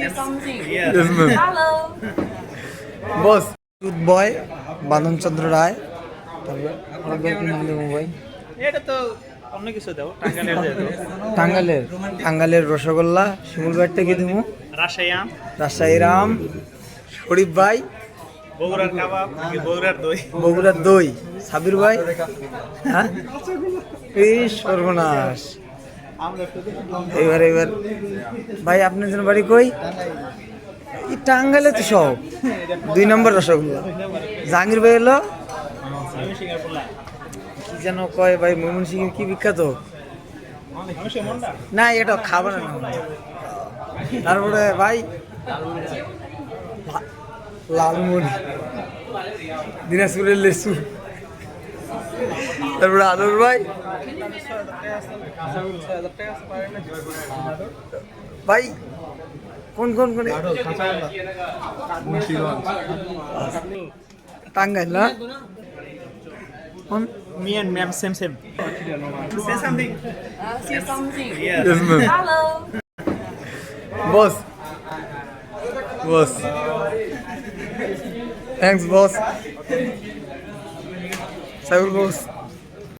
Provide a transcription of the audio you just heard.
say something. Yes, ma'am. Hello. বস দুধ বয় বাদন চন্দ্র রায় তারপর আরেকবার কি নাম দেবো ভাই এটা তো অন্য কিছু দাও টাঙ্গাইলের দিয়ে দাও টাঙ্গাইলের রসগোল্লা শিমুল ভাইটা কি দেবো রাজশাহী আম রাজশাহীর আম শরীফ ভাই বগুড়ার কাবাব নাকি বগুড়ার দই বগুড়ার দই সাবির ভাই হ্যাঁ এই সর্বনাশ এবার ভাই আপনার জন্য বাড়ি কই এই টাঙ্গাইলে তো সব 2 নম্বর রসগোল্লা জাহাঙ্গীর ভাই এলো কি যেন কয় ভাই ময়মনসিংহের কি বিখ্যাত না এটা খাবার না তারপরে ভাই লালমুড়ি দিনাজপুরের লেসু তারপরে আদর ভাই ভাই কোন টাঙ্গাইল না কোন me and ma'am same same say something Say something. Yes, ma'am. Hello. Boss thanks boss Saibul boss